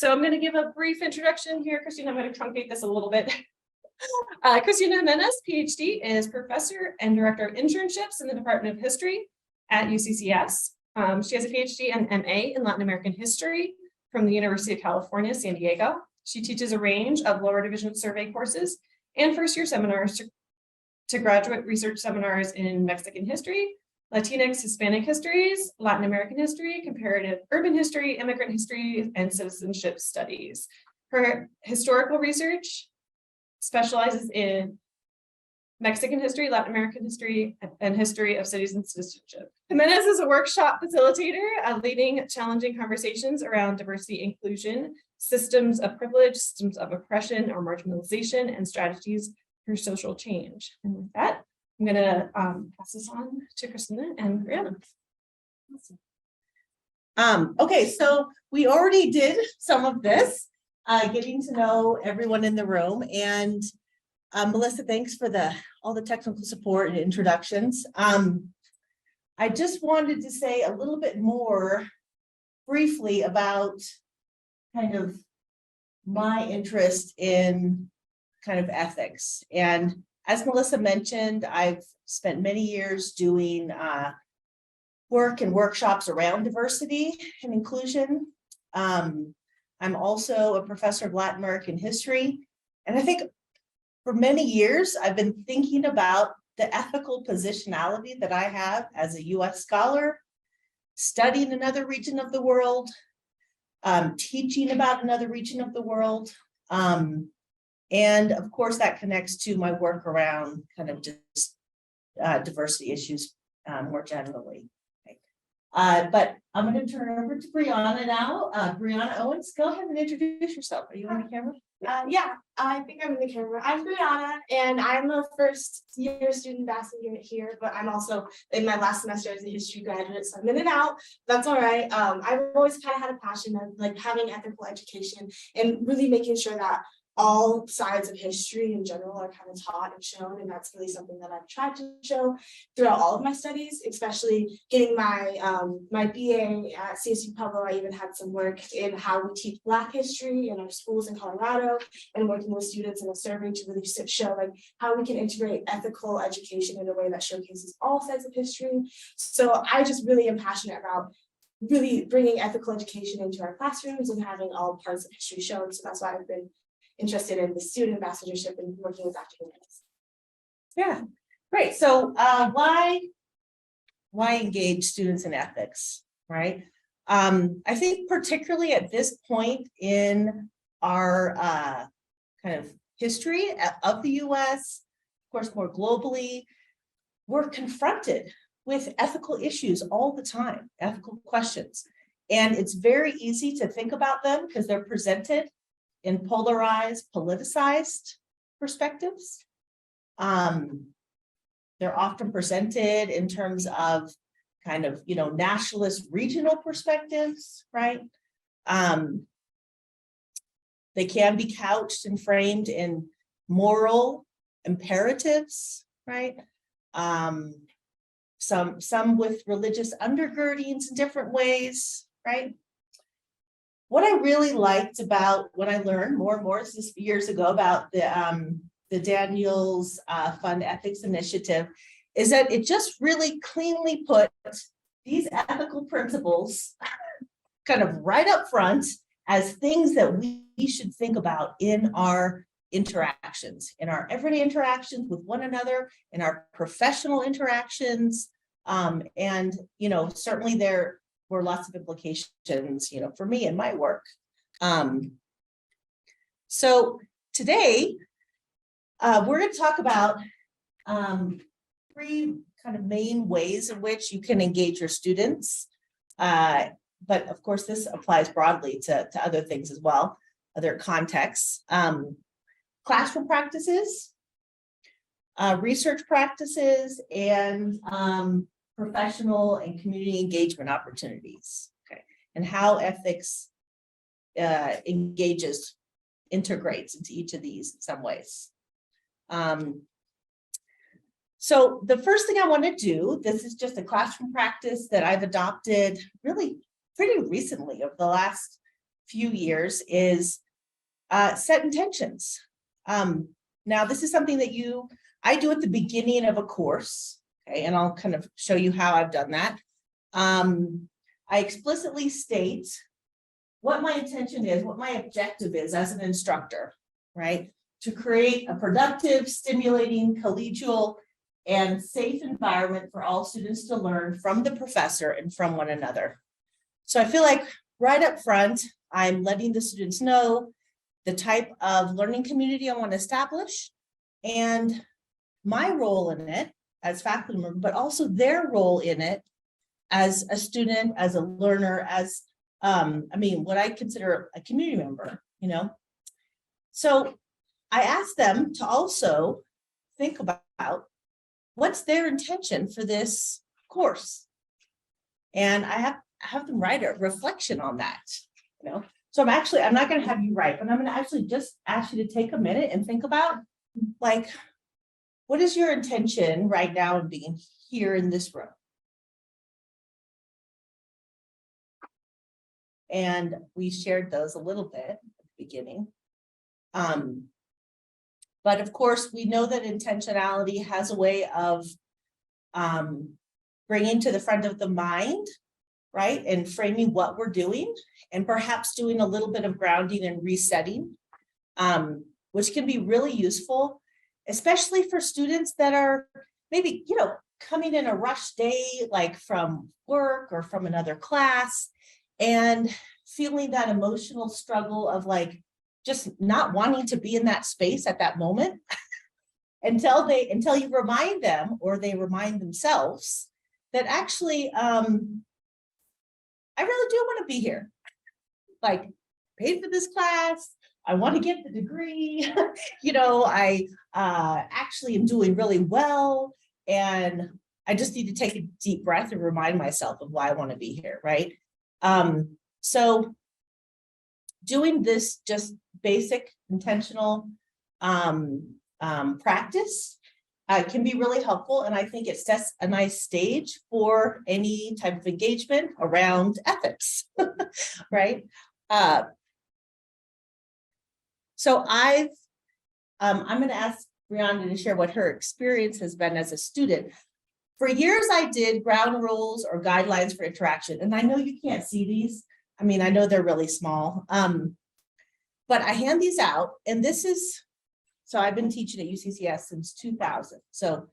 So I'm going to give a brief introduction here. Christina, I'm going to truncate this a little bit. Christina Jimenez, PhD, is professor and director of internships in the Department of History at UCCS. She has a PhD and MA in Latin American history from the University of California, San Diego. She teaches a range of lower division survey courses and first-year seminars to graduate research seminars in Mexican history, Latinx, Hispanic histories, Latin American history, comparative urban history, immigrant history, and citizenship studies. Her historical research specializes in Mexican history, Latin American history, and history of cities and citizenship. Jimenez is a workshop facilitator, leading challenging conversations around diversity, inclusion, systems of privilege, systems of oppression or marginalization, and strategies for social change. And with that, I'm going to pass this on to Christina and Bryana. Okay, so we already did some of this, getting to know everyone in the room. And Melissa, thanks for all the technical support and introductions. I just wanted to say a little bit more briefly about kind of my interest in kind of ethics. And as Melissa mentioned, I've spent many years doing work and workshops around diversity and inclusion. I'm also a professor of Latin American history. And I think for many years, I've been thinking about the ethical positionality that I have as a US scholar, studying another region of the world, teaching about another region of the world. And of course, that connects to my work around kind of just diversity issues more generally. But I'm going to turn it over to Bryana now. Bryana Owens, go ahead and introduce yourself. Are you on the camera? Yeah, I think I'm in the camera. I'm Bryana, and I'm a first-year student ambassador here, but I'm also in my last semester as a history graduate, so I'm in and out. That's all right. I've always kind of had a passion of like having ethical education and really making sure that all sides of history in general are kind of taught and shown, and that's really something that I've tried to show throughout all of my studies, especially getting my my BA at CSU Pueblo. I even had some work in how we teach Black history in our schools in Colorado, and working with students in a survey to really show like how we can integrate ethical education in a way that showcases all sides of history. So I just really am passionate about really bringing ethical education into our classrooms and having all parts of history shown. So that's why I've been interested in the student ambassadorship and working with Dr. Jimenez. Yeah, great. So why engage students in ethics, right? I think particularly at this point in our kind of history of the US, of course, more globally, we're confronted with ethical issues all the time, ethical questions. And it's very easy to think about them because they're presented in polarized, politicized perspectives. They're often presented in terms of kind of, nationalist regional perspectives, right? They can be couched and framed in moral imperatives, right? Some with religious undergirdings in different ways, right? What I really liked about what I learned more and more, this is years ago, about the Daniels Fund Ethics Initiative, is that it just really cleanly put these ethical principles kind of right up front as things that we should think about in our interactions, in our everyday interactions with one another, in our professional interactions, and certainly there were lots of implications, for me and my work. So today, we're going to talk about three kind of main ways in which you can engage your students. But of course, this applies broadly to other things as well, other contexts. Classroom practices, research practices, and professional and community engagement opportunities, okay, and how ethics integrates into each of these in some ways. So the first thing I want to do, this is just a classroom practice that I've adopted really pretty recently over the last few years is set intentions. Now, this is something that I do at the beginning of a course, okay, and I'll kind of show you how I've done that. I explicitly state what my intention is, what my objective is as an instructor, right? To create a productive, stimulating, collegial, and safe environment for all students to learn from the professor and from one another. So I feel like right up front, I'm letting the students know the type of learning community I want to establish and my role in it as faculty member, but also their role in it as a student, as a learner, as what I consider a community member, you know. So I asked them to also think about what's their intention for this course. And I have them write a reflection on that, you know. So I'm not going to have you write, but I'm going to actually just ask you to take a minute and think about, like, what is your intention right now in being here in this room? And we shared those a little bit at the beginning. But of course, we know that intentionality has a way of bringing to the front of the mind, right? And framing what we're doing and perhaps doing a little bit of grounding and resetting, which can be really useful, especially for students that are maybe, you know, coming in a rush day, like from work or from another class, and feeling that emotional struggle of like just not wanting to be in that space at that moment until you remind them or they remind themselves that actually I really do want to be here. Like, paid for this class, I want to get the degree, you know, I actually am doing really well, and I just need to take a deep breath and remind myself of why I want to be here, right? So doing this just basic intentional practice can be really helpful, and I think it sets a nice stage for any type of engagement around ethics, right? So I'm going to ask Bryana to share what her experience has been as a student. For years, I did ground rules or guidelines for interaction, and I know you can't see these. I mean, I know they're really small, but I hand these out, and so I've been teaching at UCCS since 2000. So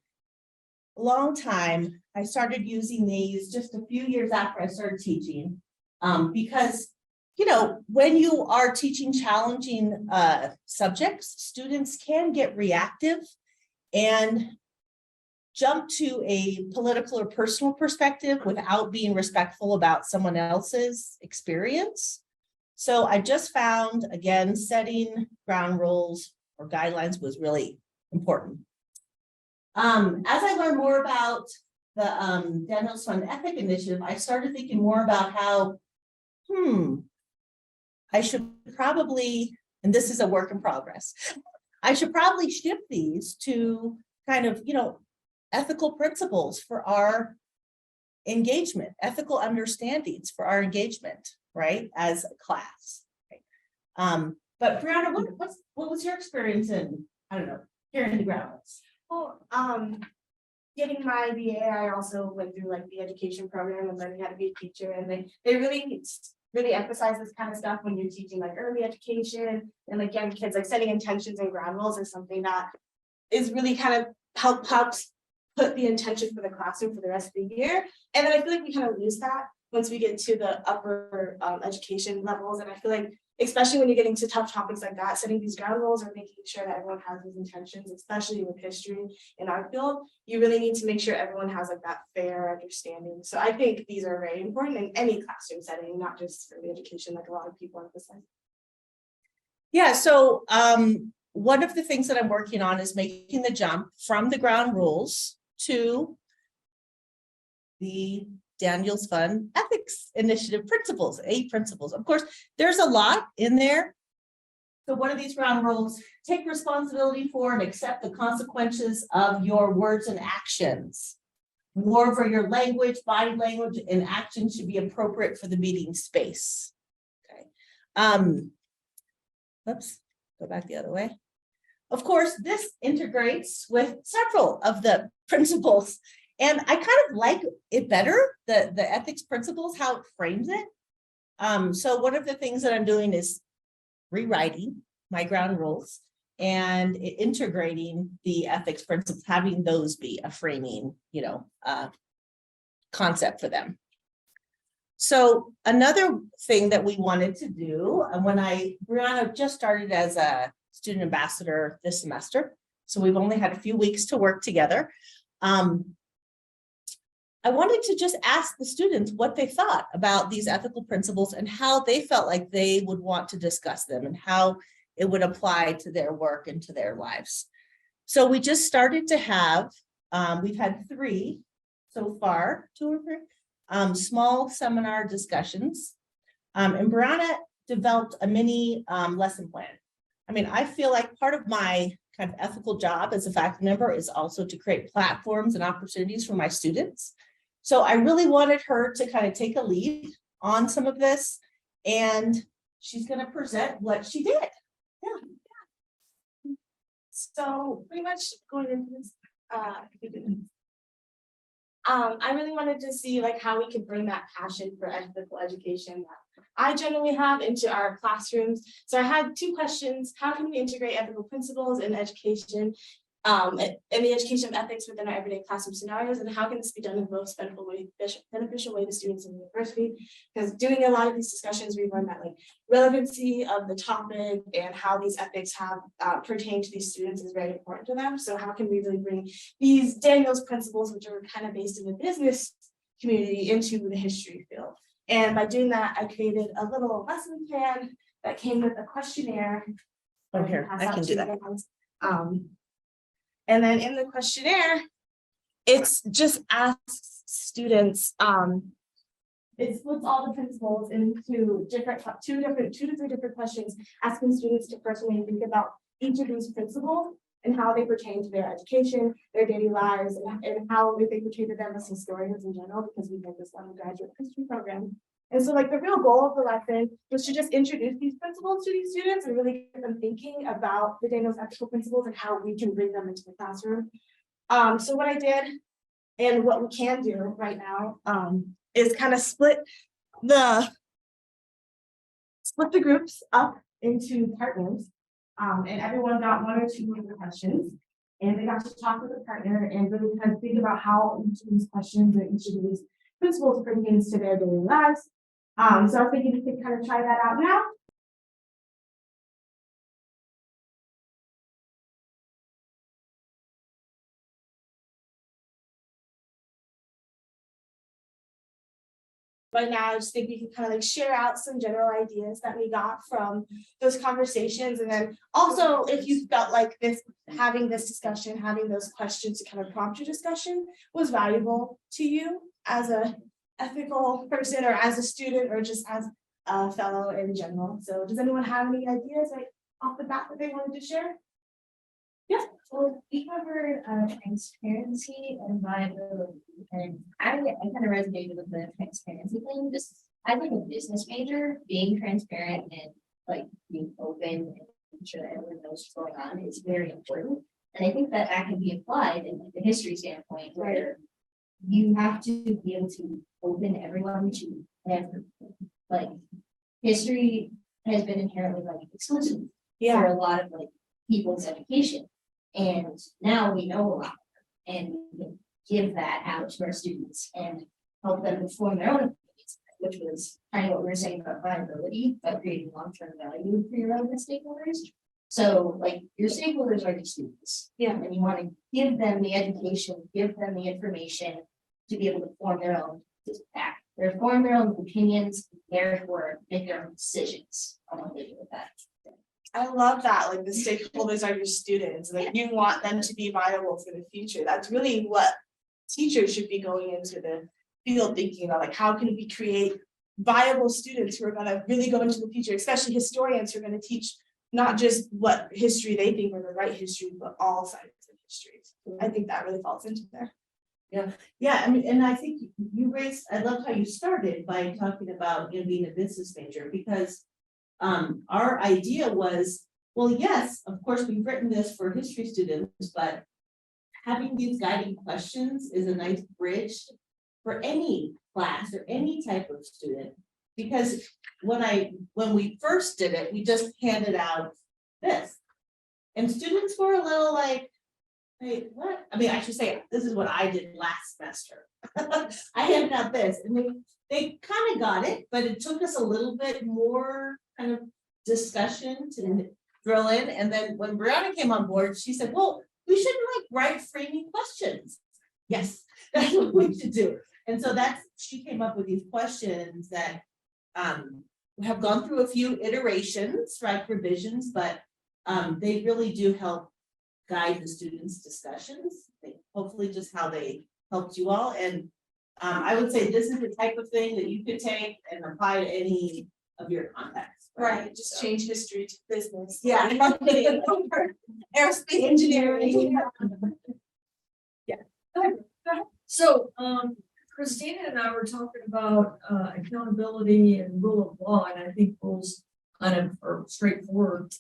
a long time. I started using these just a few years after I started teaching, because, you know, when you are teaching challenging subjects, students can get reactive and jump to a political or personal perspective without being respectful about someone else's experience. So I just found, again, setting ground rules or guidelines was really important. As I learned more about the Daniel's Fund Ethic Initiative, I started thinking more about how, I should probably, and this is a work in progress, I should probably shift these to kind of, you know, ethical principles for our engagement, ethical understandings for our engagement, right, as a class. Right? But Bryana, what was your experience in, I don't know, hearing the grounds? Well, getting my BA, I also went through like the education program and learning how to be a teacher, and they really emphasize this kind of stuff when you're teaching like early education and like young kids. Like setting intentions and ground rules is something that is really kind of helps put the intention for the classroom for the rest of the year. And then I feel like we kind of lose that once we get to the upper education levels. And I feel like, especially when you're getting to tough topics like that, setting these ground rules or making sure that everyone has these intentions, especially with history in our field, you really need to make sure everyone has like that fair understanding. So I think these are very important in any classroom setting, not just early education, like a lot of people emphasize. Yeah, so one of the things that I'm working on is making the jump from the ground rules to the Daniel's Fund Ethics Initiative principles, 8 principles. Of course, there's a lot in there. So one of these ground rules, take responsibility for and accept the consequences of your words and actions. Moreover, your language, body language, and action should be appropriate for the meeting space. Okay. Oops, go back the other way. Of course, this integrates with several of the principles, and I kind of like it better, the ethics principles, how it frames it. So one of the things that I'm doing is rewriting my ground rules and integrating the ethics principles, having those be a framing, concept for them. So another thing that we wanted to do, and Bryana just started as a student ambassador this semester, so we've only had a few weeks to work together. I wanted to just ask the students what they thought about these ethical principles and how they felt like they would want to discuss them and how it would apply to their work and to their lives. So we just started to have, we've had 3 so far, 2 or 3, small seminar discussions. And Bryana developed a mini lesson plan. I mean, I feel like part of my kind of ethical job as a faculty member is also to create platforms and opportunities for my students. So I really wanted her to kind of take a lead on some of this, and she's going to present what she did. Yeah. So pretty much going into this, I really wanted to see like how we could bring that passion for ethical education that I generally have into our classrooms. So I had 2 questions. How can we integrate ethical principles in education, in the education of ethics within our everyday classroom scenarios, and how can this be done in the most beneficial way to students in the university? Because doing a lot of these discussions, we learned that like relevancy of the topic and how these ethics have pertain to these students is very important to them. So how can we really bring these Daniel's principles, which are kind of based in the business community, into the history field? And by doing that, I created a little lesson plan that came with a questionnaire. Oh, here, I can do that. And then in the questionnaire, it's just asks students, it splits all the principles into two to three different questions, asking students to personally think about each of these principles and how they pertain to their education, their daily lives, and how they pertain to them as historians in general, because we did this undergraduate history program. And so like the real goal of the lesson was to just introduce these principles to these students and really get them thinking about the Daniel's ethical principles and how we can bring them into the classroom. So what I did and what we can do right now is kind of split the groups up into partners. And everyone got 1 or 2 of the questions. And they got to talk with a partner and really kind of think about how each of these questions or each of these principles pertains to their daily lives. So I was thinking we could kind of try that out now. Right now, I just think we can kind of like share out some general ideas that we got from those conversations. And then also, if you felt like having this discussion, having those questions to kind of prompt your discussion was valuable to you as a ethical person or as a student or just as a fellow in general. So does anyone have any ideas like off the bat that they wanted to share? Yeah, well, we covered transparency and viability, and I kind of resonated with the transparency thing. I think a business major, being transparent and like being open and making sure that everyone knows what's going on is very important. And I think that can be applied in the history standpoint, where you have to be able to open everyone to everything. Like history has been inherently like exclusive for a lot of like people's education. And now we know a lot more, and we can give that out to our students and help them form their own opinions, which was kind of what we were saying about viability, but creating long-term value for your relevant stakeholders. So like your stakeholders are your students. Yeah. And you want to give them the education, give them the information to be able to form their own opinions, therefore make their own decisions on what they do with that. I love that. Like the stakeholders are your students. Like you want them to be viable for the future. That's really what teachers should be going into the field thinking about. Like how can we create viable students who are going to really go into the future, especially historians who are going to teach not just what history they think are the right history, but all sides of history. I think that really falls into there. Yeah, I mean, and I think I loved how you started by talking about being a business major, because our idea was, well, yes, of course, we've written this for history students, but having these guiding questions is a nice bridge for any class or any type of student. Because when we first did it, we just handed out this. And students were a little like, wait, what? I mean, I should say, this is what I did last semester. I handed out this, and they kind of got it, but it took us a little bit more kind of discussion to drill in. And then when Bryana came on board, she said, well, we should like write framing questions. Yes, that's what we should do. And so she came up with these questions that have gone through a few iterations, right, revisions, but they really do help guide the students' discussions. Hopefully just how they helped you all. And I would say this is the type of thing that you could take and apply to any of your contexts. Right, just change history to business. Yeah. Aerospace engineering. So, Christina and I were talking about accountability and rule of law, and I think rules kind of are straightforward.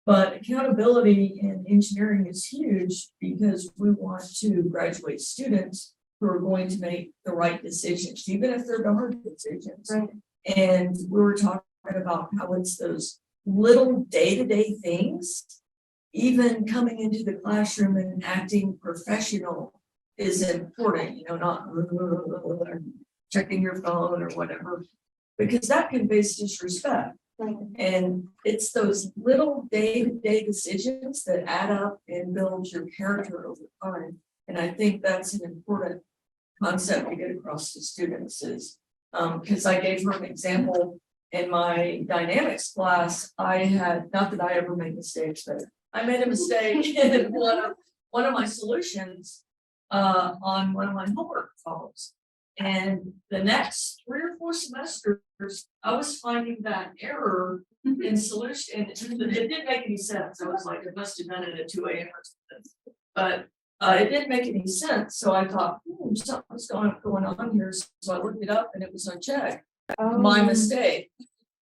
But accountability in engineering is huge because we want to graduate students who are going to make the right decisions, even if they're the hard decisions. Right. And we were talking about how it's those little day-to-day things, even coming into the classroom and acting professional is important, you know, not checking your phone or whatever, because that conveys disrespect. Right. And it's those little day-to-day decisions that add up and build your character over time. And I think that's an important concept to get across to students is, because I gave her an example in my dynamics class. I had, not that I ever make mistakes, but I made a mistake in one of my solutions on one of my homework problems. And the next 3 or 4 semesters, I was finding that error in solution, and it didn't make any sense. I was like, it must have done it at 2 a.m. or something. But it didn't make any sense. So I thought, something's going on here. So I looked it up and it was unchecked. My mistake.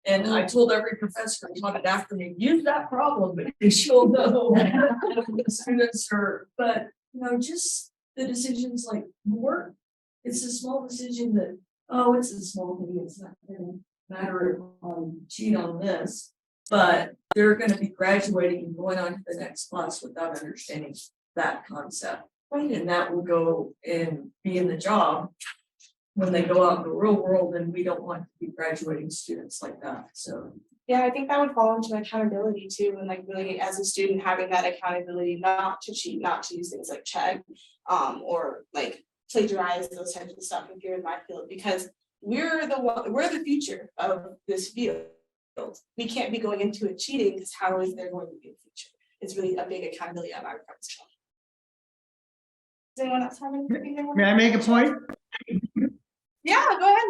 And I told every professor who taught it after me, use that problem, because you'll know the students are, but you know, just the decisions like work. It's a small decision that, oh, it's a small thing, it's not gonna matter if I cheat on this, but they're gonna be graduating and going on to the next class without understanding that concept. And that will go and be in the job when they go out in the real world, and we don't want to be graduating students like that, so. Yeah, I think that would fall into accountability too, and like really as a student having that accountability not to cheat, not to use things like check, or like plagiarize, those types of stuff if you're in my field, because we're the future of this field. We can't be going into it cheating, because how is there going to be a future? It's really a big accountability on our part. Does anyone else have anything they want? May I make a point? Yeah, go ahead,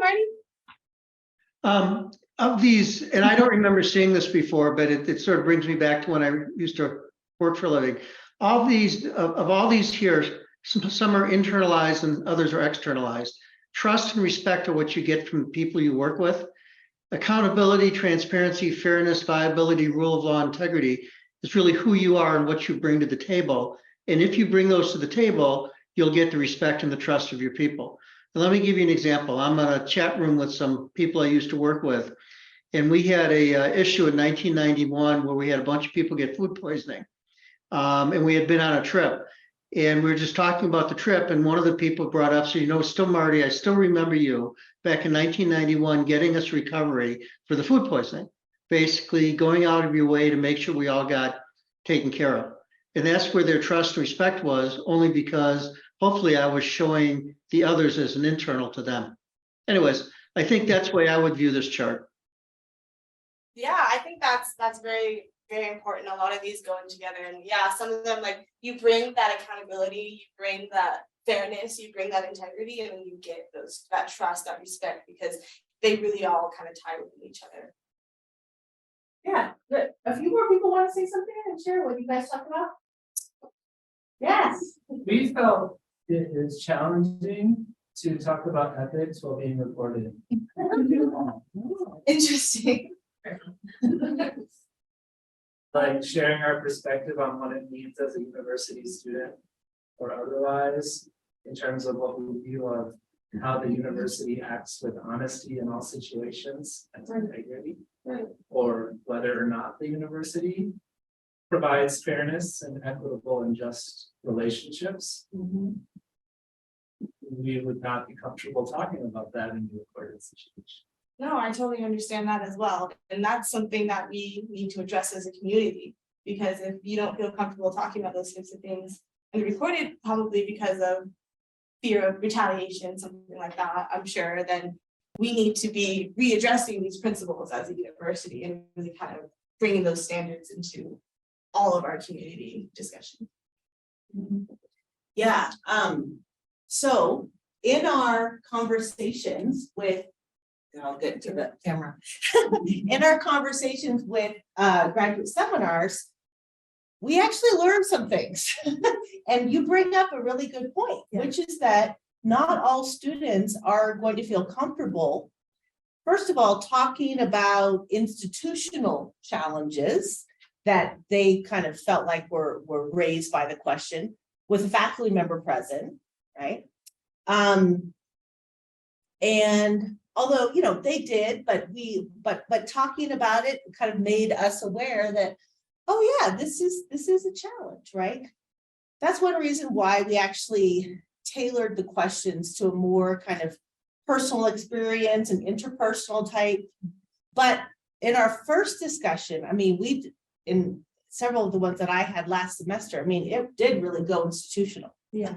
Marty. Of these, and I don't remember seeing this before, but it sort of brings me back to when I used to work for a living. All these, of all these here, some are internalized and others are externalized. Trust and respect are what you get from the people you work with. Accountability, transparency, fairness, viability, rule of law, integrity is really who you are and what you bring to the table. And if you bring those to the table, you'll get the respect and the trust of your people. And let me give you an example. I'm on a chat room with some people I used to work with, and we had a issue in 1991 where we had a bunch of people get food poisoning, and we had been on a trip, and we were just talking about the trip, and one of the people brought up, so you know, still Marty, I still remember you back in 1991 getting us recovery for the food poisoning, basically going out of your way to make sure we all got taken care of. And that's where their trust and respect was, only because hopefully I was showing the others as an internal to them. Anyways, I think that's the way I would view this chart. Yeah, I think that's very, very important. A lot of these going together, and yeah, some of them, like, you bring that accountability, you bring that fairness, you bring that integrity, and then you get that trust, that respect, because they really all kind of tie within each other. Yeah, but a few more people want to say something and share what you guys talked about. Yes. We felt it is challenging to talk about ethics while being recorded. Interesting. Like sharing our perspective on what it means as a university student or otherwise, in terms of what we view of how the university acts with honesty in all situations and integrity, or whether or not the university provides fairness and equitable and just relationships. We would not be comfortable talking about that in a recorded situation. No, I totally understand that as well. And that's something that we need to address as a community. Because if you don't feel comfortable talking about those types of things and recorded probably because of fear of retaliation, something like that, I'm sure, then we need to be readdressing these principles as a university and really kind of bringing those standards into all of our community discussion. Yeah, so in our conversations with, and I'll get to the camera. In our conversations with graduate seminars, we actually learned some things. And you bring up a really good point, which is that not all students are going to feel comfortable, first of all, talking about institutional challenges that they kind of felt like were raised by the question with a faculty member present, right? And although, you know, they did, but talking about it kind of made us aware that, oh yeah, this is a challenge, right? That's one reason why we actually tailored the questions to a more kind of personal experience and interpersonal type. But in our first discussion, I mean, in several of the ones that I had last semester, I mean, it did really go institutional. Yeah.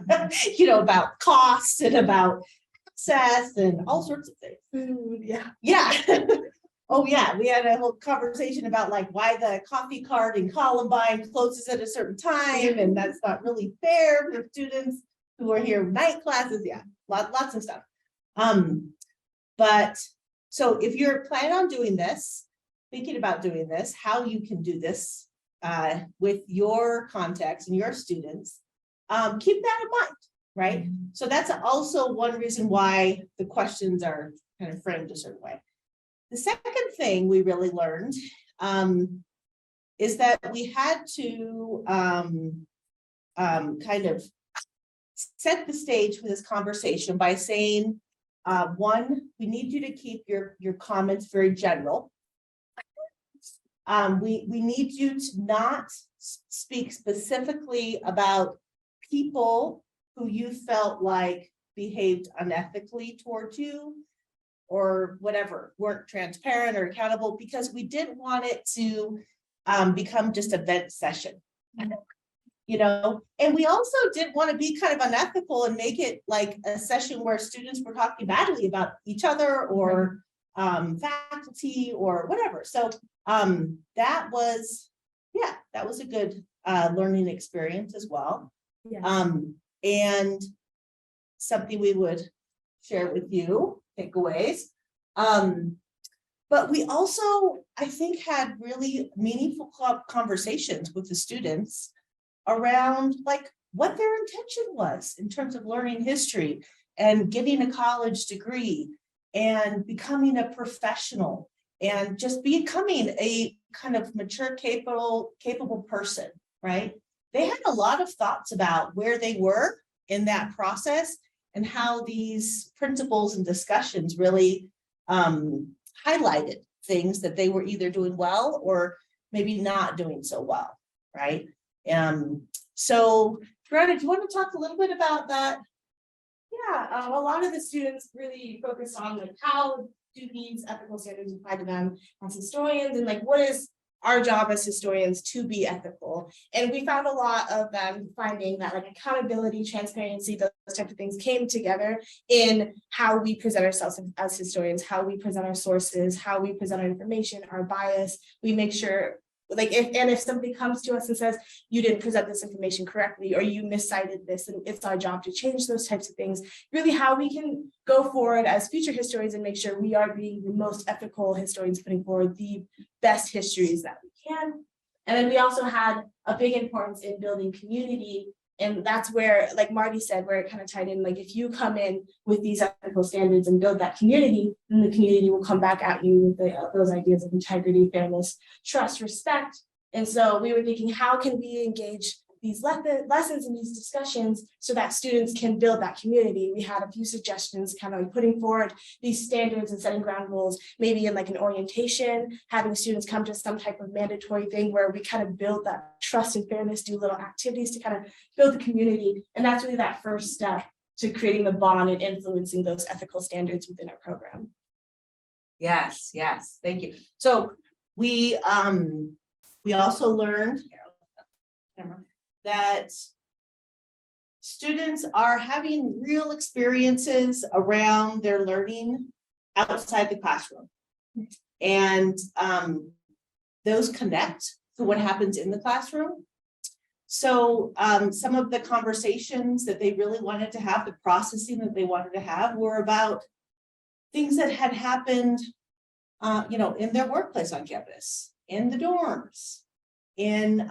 You know, about costs and about access and all sorts of things. Food, yeah. Yeah. Oh yeah, we had a whole conversation about like why the coffee cart in Columbine closes at a certain time, and that's not really fair for students who are here night classes. Yeah, lots of stuff. But so if you're planning on doing this, thinking about doing this, how you can do this with your context and your students, keep that in mind, right? So that's also one reason why the questions are kind of framed a certain way. The second thing we really learned is that we had to kind of set the stage for this conversation by saying, one, we need you to keep your comments very general. We need you to not speak specifically about people who you felt like behaved unethically towards you or whatever, weren't transparent or accountable, because we didn't want it to become just a vent session, you know? And we also didn't want to be kind of unethical and make it like a session where students were talking badly about each other or faculty or whatever. So that was a good learning experience as well. Yeah. And something we would share with you, takeaways. But we also, I think, had really meaningful conversations with the students around like what their intention was in terms of learning history and getting a college degree and becoming a professional and just becoming a kind of mature, capable person, right? They had a lot of thoughts about where they were in that process and how these principles and discussions really highlighted things that they were either doing well or maybe not doing so well, right? So, Bryana, do you want to talk a little bit about that? Yeah, a lot of the students really focus on like how do these ethical standards apply to them as historians, and like what is our job as historians to be ethical. And we found a lot of them finding that like accountability, transparency, those types of things came together in how we present ourselves as historians, how we present our sources, how we present our information, our bias. We make sure like if somebody comes to us and says, you didn't present this information correctly, or you miscited this, and it's our job to change those types of things, really how we can go forward as future historians and make sure we are being the most ethical historians, putting forward the best histories that we can. And then we also had a big importance in building community And that's where, like Marty said, where it kind of tied in, like if you come in with these ethical standards and build that community, then the community will come back at you with those ideas of integrity, fairness, trust, respect. And so we were thinking, how can we engage these lessons and these discussions so that students can build that community? We had a few suggestions, kind of like putting forward these standards and setting ground rules, maybe in like an orientation, having students come to some type of mandatory thing where we kind of build that trust and fairness, do little activities to kind of build the community. And that's really that first step to creating the bond and influencing those ethical standards within our program. Yes, yes, thank you. So we also learned that students are having real experiences around their learning outside the classroom. And those connect to what happens in the classroom. So some of the conversations that they really wanted to have, the processing that they wanted to have, were about things that had happened, in their workplace on campus, in the dorms, in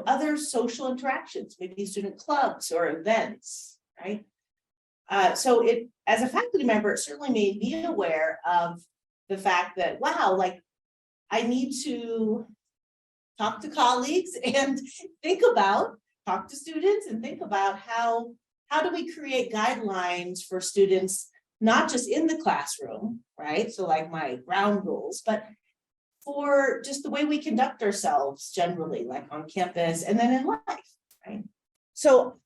other social interactions, maybe student clubs or events, right? So it, as a faculty member, it certainly made me aware of the fact that, wow, like I need to talk to colleagues and talk to students and think about how do we create guidelines for students, not just in the classroom, right? So like my ground rules, but for just the way we conduct ourselves generally, like on campus and then in life, right? So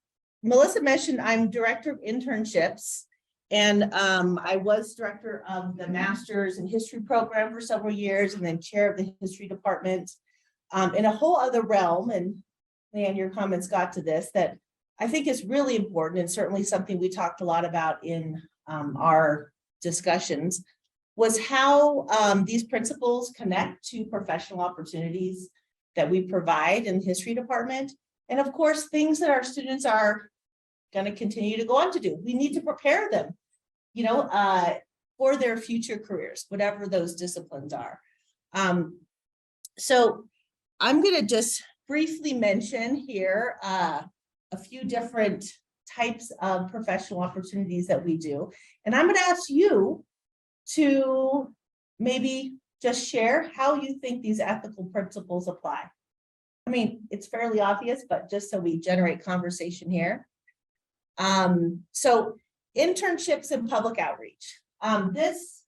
Melissa mentioned I'm director of internships, and I was director of the master's in history program for several years, and then chair of the history department in a whole other realm. And Leanne, your comments got to this, that I think is really important, and certainly something we talked a lot about in our discussions, was how these principles connect to professional opportunities that we provide in the history department. And of course, things that our students are going to continue to go on to do. We need to prepare them, for their future careers, whatever those disciplines are. So I'm going to just briefly mention here a few different types of professional opportunities that we do. And I'm going to ask you to maybe just share how you think these ethical principles apply. I mean, it's fairly obvious, but just so we generate conversation here. So internships and public outreach. This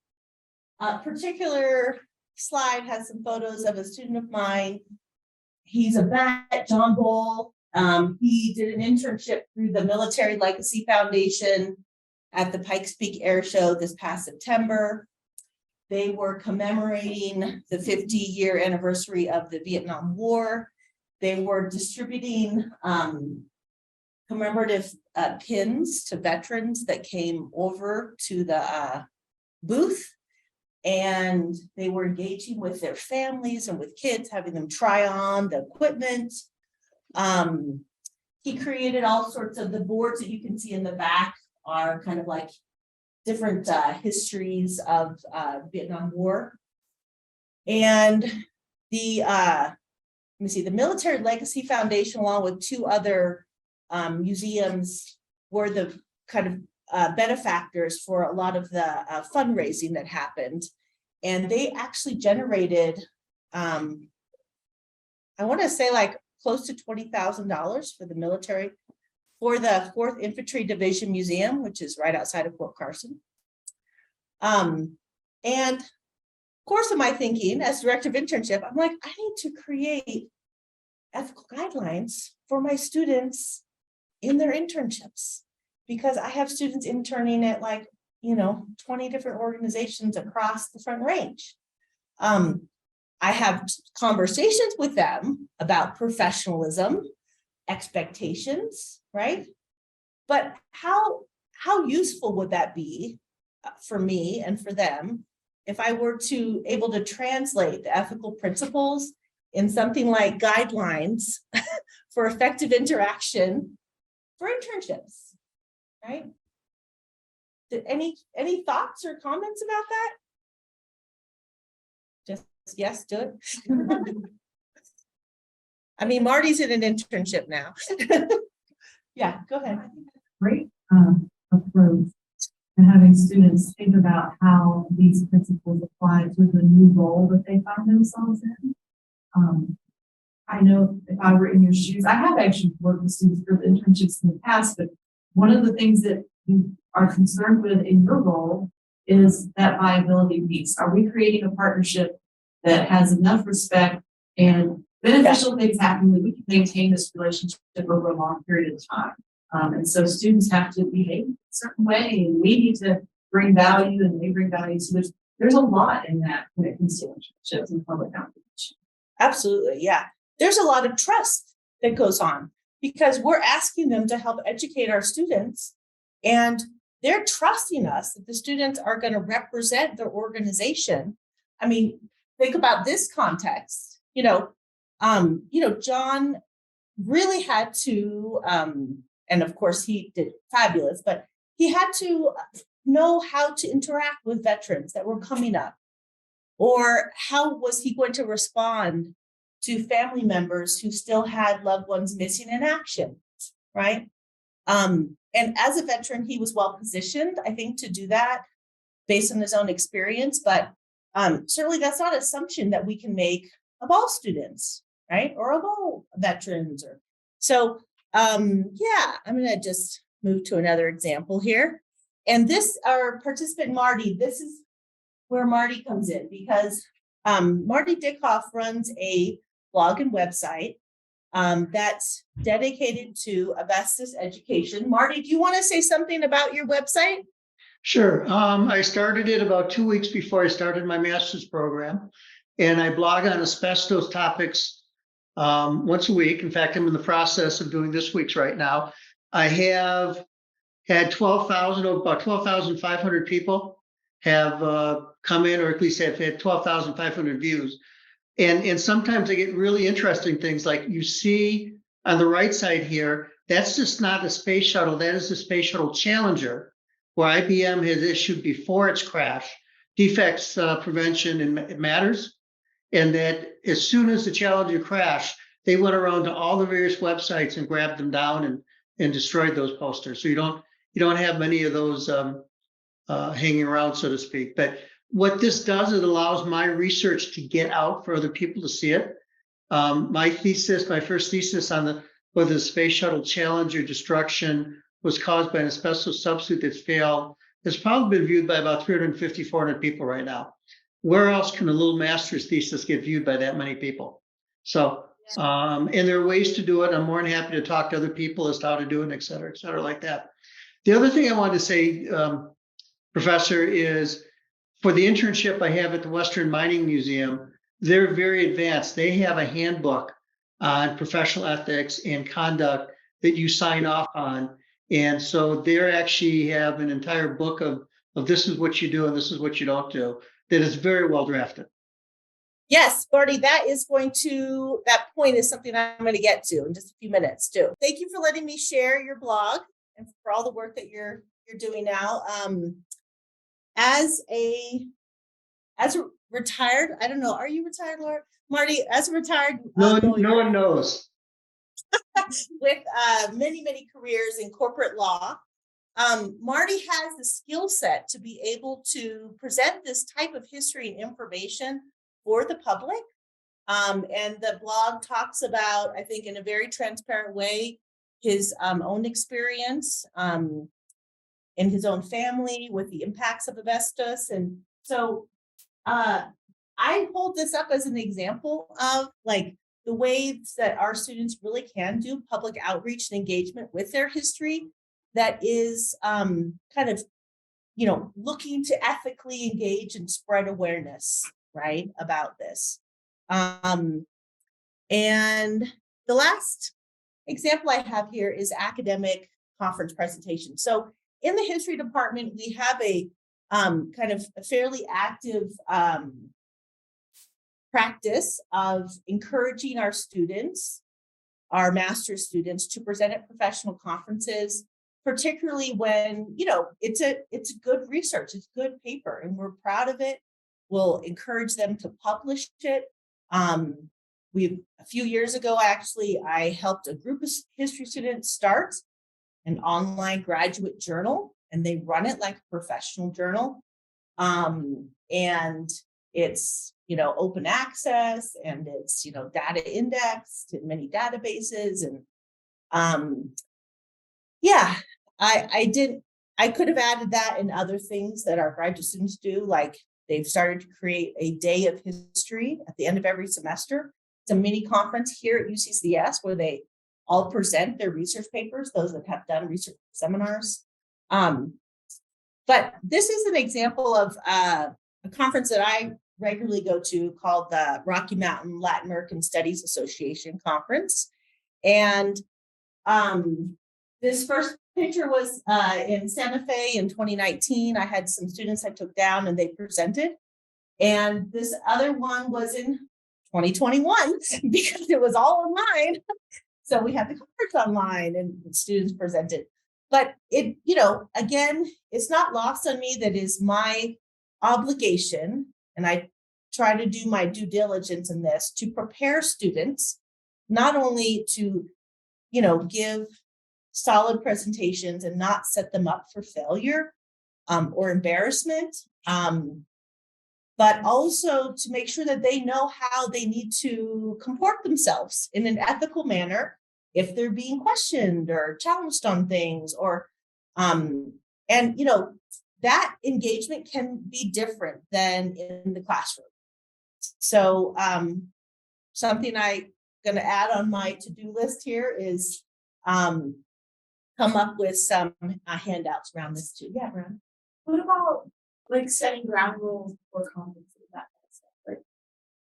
particular slide has some photos of a student of mine. He's a vet, John Bull. He did an internship through the Military Legacy Foundation at the Pikes Peak Air Show this past September. They were commemorating the 50-year anniversary of the Vietnam War. They were distributing commemorative pins to veterans that came over to the booth, and they were engaging with their families and with kids, having them try on the equipment. He created all sorts of, the boards that you can see in the back are kind of like different histories of Vietnam War. And the the Military Legacy Foundation, along with two other museums, were the kind of benefactors for a lot of the fundraising that happened. And they actually generated, I want to say like close to $20,000 for the military, for the 4th Infantry Division Museum, which is right outside of Fort Carson. And of course, in my thinking as director of internship, I'm like, I need to create ethical guidelines for my students in their internships, because I have students interning at 20 different organizations across the Front Range. I have conversations with them about professionalism, expectations, right? But how useful would that be for me and for them if I were to able to translate the ethical principles in something like guidelines for effective interaction for internships, right? Any thoughts or comments about that? Just yes, do it. I mean, Marty's in an internship now. Yeah, go ahead. Great approach and having students think about how these principles apply to the new role that they find themselves in. I know if I were in your shoes, I have actually worked with students for internships in the past, but one of the things that you are concerned with in your role is that viability piece. Are we creating a partnership that has enough respect and beneficial things happening that we can maintain this relationship over a long period of time? And so students have to behave a certain way, and we need to bring value, and they bring value. So there's a lot in that when it comes to internships and public outreach. Absolutely, yeah. There's a lot of trust that goes on because we're asking them to help educate our students, and they're trusting us that the students are going to represent their organization. I mean, think about this context. John really had to, and of course he did fabulous, but he had to know how to interact with veterans that were coming up, or how was he going to respond to family members who still had loved ones missing in action, right? And as a veteran, he was well positioned, I think, to do that based on his own experience. But certainly that's not an assumption that we can make of all students, right? Or of all veterans. So I'm going to just move to another example here. And this, our participant Marty, this is where Marty comes in, because Marty Dickhoff runs a blog and website that's dedicated to asbestos education. Marty, do you want to say something about your website? Sure. I started it about 2 weeks before I started my master's program, and I blog on asbestos topics once a week. In fact, I'm in the process of doing this week's right now. I have had about 12,500 people have come in, or at least have had 12,500 views. And sometimes I get really interesting things like you see on the right side here, that's just not a space shuttle. That is the Space Shuttle Challenger, where IBM has issued before its crash defects prevention and matters. And that as soon as the Challenger crashed, they went around to all the various websites and grabbed them down and destroyed those posters. So you don't have many of those hanging around, so to speak. But what this does, it allows my research to get out for other people to see it. My first thesis on whether the Space Shuttle Challenger destruction was caused by an asbestos substitute that failed, has probably been viewed by about 350, 400 people right now. Where else can a little master's thesis get viewed by that many people? So, and there are ways to do it. I'm more than happy to talk to other people as to how to do it, et cetera, like that. The other thing I wanted to say, Professor, is for the internship I have at the Western Mining Museum, they're very advanced. They have a handbook on professional ethics and conduct that you sign off on. And so they actually have an entire book of this is what you do and this is what you don't do, that is very well drafted. Yes, Marty, that point is something I'm going to get to in just a few minutes too. Thank you for letting me share your blog and for all the work that you're doing now. As a retired, I don't know, are you retired, Laura? Marty, as a retired No one knows. with many, many careers in corporate law, Marty has the skill set to be able to present this type of history and information for the public. And the blog talks about, I think, in a very transparent way, his own experience in his own family with the impacts of asbestos. And so I hold this up as an example of like the ways that our students really can do public outreach and engagement with their history that is kind of, looking to ethically engage and spread awareness, right, about this. And the last example I have here is academic conference presentation. So in the history department, we have a kind of a fairly active practice of encouraging our students, our master's students, to present at professional conferences, particularly when, it's good research, it's good paper, and we're proud of it. We'll encourage them to publish it. a few years ago, actually, I helped a group of history students start an online graduate journal, and they run it like a professional journal. And it's, open access, and it's, data indexed in many databases. And yeah, I could have added that in other things that our graduate students do, like they've started to create a day of history at the end of every semester. It's a mini conference here at UCCS where they all present their research papers, those that have done research seminars. But this is an example of a conference that I regularly go to called the Rocky Mountain Latin American Studies Association Conference. And this first picture was in Santa Fe in 2019. I had some students I took down and they presented. And this other one was in 2021 because it was all online. So we had the conference online and the students presented. But it, again, it's not lost on me that is my obligation, and I try to do my due diligence in this to prepare students, not only to, give solid presentations and not set them up for failure or embarrassment, but also to make sure that they know how they need to comport themselves in an ethical manner if they're being questioned or challenged on things, or that engagement can be different than in the classroom. So something I'm going to add on my to-do list here is come up with some handouts around this too. Yeah, Bryana. What about like setting ground rules for conferences, that kind of stuff? Like,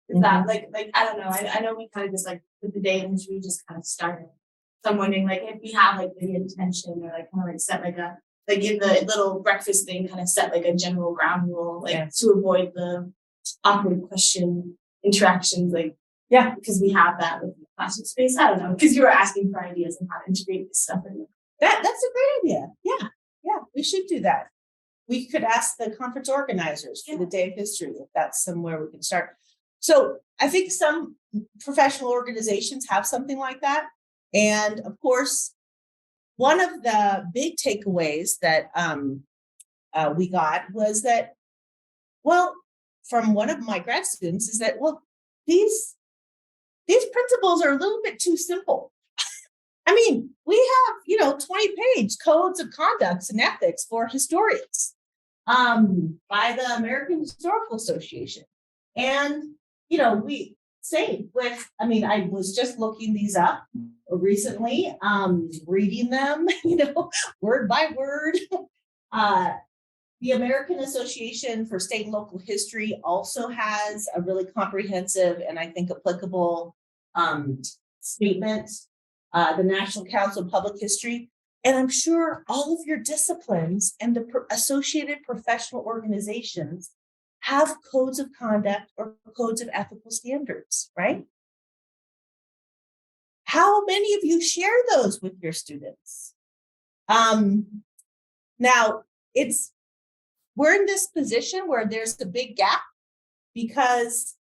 is that like I don't know. I know we kind of just like with the day in which we just kind of started. So I'm wondering, like, if we have like the intention or like kind of like set like a in the little breakfast thing, kind of set like a general ground rule, like to avoid the awkward question interactions, like because we have that with the classroom space. I don't know, because you were asking for ideas on how to integrate this stuff in. That's a great idea. Yeah, we should do that. We could ask the conference organizers for the Day of History if that's somewhere we can start. So I think some professional organizations have something like that. And of course, one of the big takeaways that we got was that, from one of my grad students is that, these principles are a little bit too simple. I mean, we have, 20-page codes of conduct and ethics for historians by the American Historical Association. And, we same with, I was just looking these up recently, reading them, word by word. The American Association for State and Local History also has a really comprehensive and I think applicable statement. The National Council of Public History, and I'm sure all of your disciplines and the associated professional organizations have codes of conduct or codes of ethical standards, right? How many of you share those with your students? Now, we're in this position where there's a big gap because,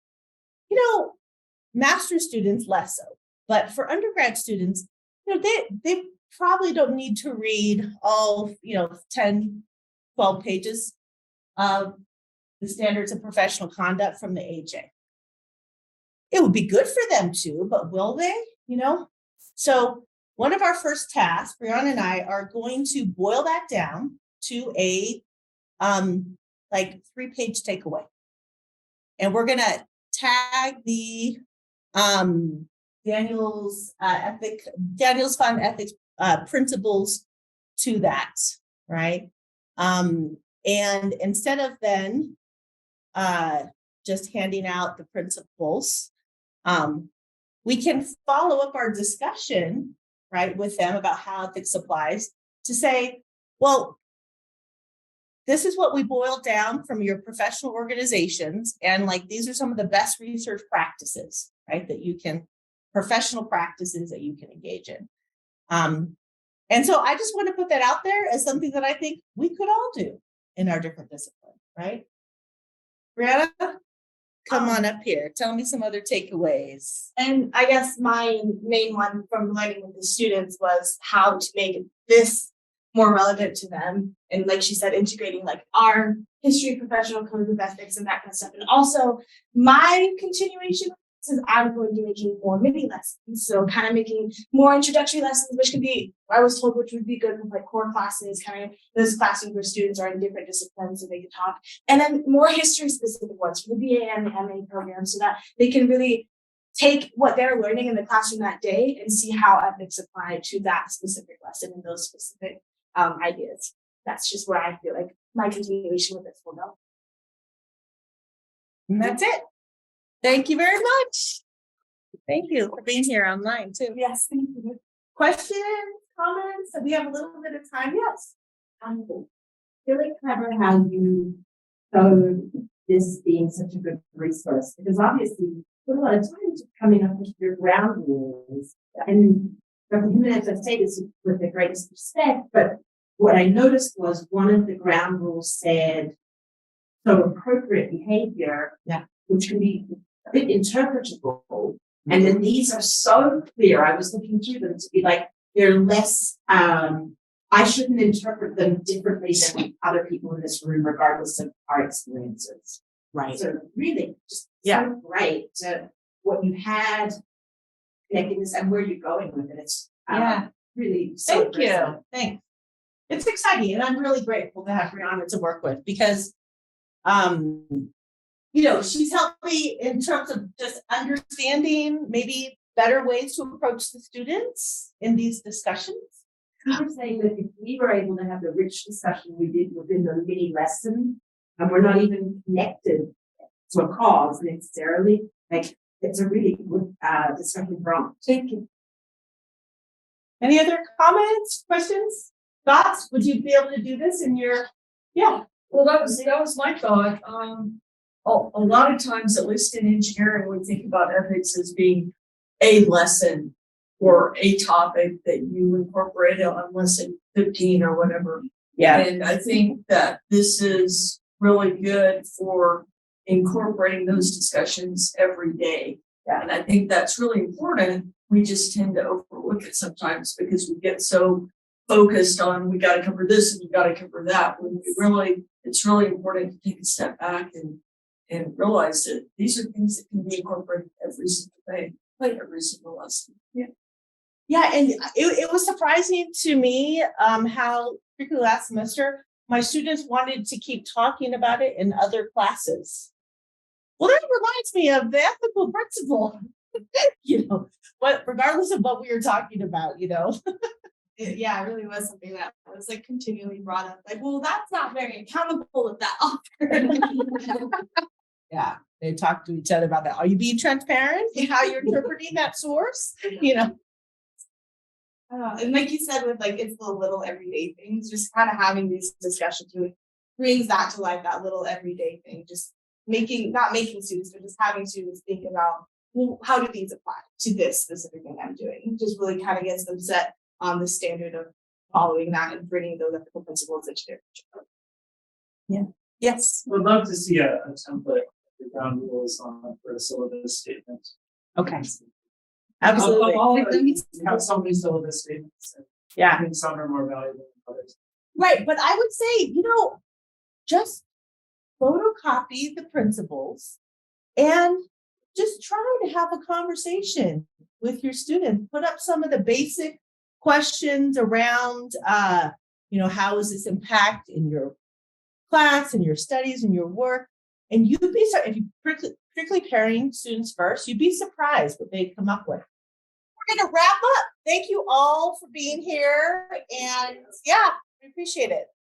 master's students less so. But for undergrad students, they probably don't need to read all, 10, 12 pages of the standards of professional conduct from the AJ. It would be good for them too, but will they, So one of our first tasks, Bryana and I are going to boil that down to a 3-page takeaway. And we're going to tag the Daniel's Fund Ethics principles to that, right? And instead of then just handing out the principles, we can follow up our discussion, right, with them about how ethics applies to say, this is what we boiled down from your professional organizations, and these are some of the best research practices, right, professional practices that you can engage in. And so I just want to put that out there as something that I think we could all do in our different disciplines, right? Bryana, come on up here. Tell me some other takeaways. And I guess my main one from learning with the students was how to make this more relevant to them. And like she said, integrating like our history, professional code of ethics and that kind of stuff. And also my continuation is I'm going to be making more mini lessons. So kind of making more introductory lessons, which could be, I was told, which would be good with like core classes, kind of those classrooms where students are in different disciplines so they can talk. And then more history specific ones for the BA and the MA program so that they can really take what they're learning in the classroom that day and see how ethics apply to that specific lesson and those specific ideas. That's just where I feel like my continuation with this will go. And that's it. Thank you very much. Thank you for being here online too. Yes, thank you. Questions, comments? We have a little bit of time. Yes. Really clever how you showed this being such a good resource, because obviously you put a lot of time to coming up with your ground rules. And Dr. Jimenez, I say this with the greatest respect, but what I noticed was one of the ground rules said, so appropriate behavior, which can be a bit interpretable. And then these are so clear. I was looking through them to be like, they're less, I shouldn't interpret them differently than other people in this room, regardless of our experiences. Right. So really just so great to what you had, connecting this and where you're going with it. It's really so Thank you. Thanks. It's exciting, and I'm really grateful to have Bryana to work with because, you know, she's helped me in terms of just understanding maybe better ways to approach the students in these discussions. I'm saying that if we were able to have the rich discussion we did within the mini lesson, and we're not even connected to a cause necessarily, like it's a really good discussion prompt. Thank you. Any other comments, questions, thoughts? Would you be able to do this in your, Well, that was my thought. A lot of times, at least in engineering, we think about ethics as being a lesson or a topic that you incorporate on lesson 15 or whatever. Yeah. And I think that this is really good for incorporating those discussions every day. Yeah. And I think that's really important. We just tend to overlook it sometimes because we get so focused on we got to cover this and we got to cover that. When we really, it's really important to take a step back and realize that these are things that can be incorporated every single day, like every single lesson. Yeah, and it was surprising to me how, particularly last semester, my students wanted to keep talking about it in other classes. Well, that reminds me of the ethical principle, you know, but regardless of what we were talking about, you know. Yeah, it really was something that was like continually brought up. Like, well, that's not very accountable with that author. Yeah, they talk to each other about that. Are you being transparent in how you're interpreting that source? You know. And like you said, with like it's the little everyday things, just kind of having these discussions really brings that to life, that little everyday thing, just not making students, but just having students think about, well, how do these apply to this specific thing I'm doing? It just really kind of gets them set on the standard of following that and bringing those ethical principles into their future. Yeah. Yes. Would love to see a template with ground rules on for a syllabus statement. Okay. Absolutely. Have so many syllabus statements. Yeah. I think some are more valuable than others. Right. But I would say, you know, just photocopy the principles and just try to have a conversation with your students. Put up some of the basic questions around, you know, how does this impact in your class, in your studies, in your work? And you'd be, if you particularly pairing students first, you'd be surprised what they come up with. We're going to wrap up. Thank you all for being here. And yeah, we appreciate it.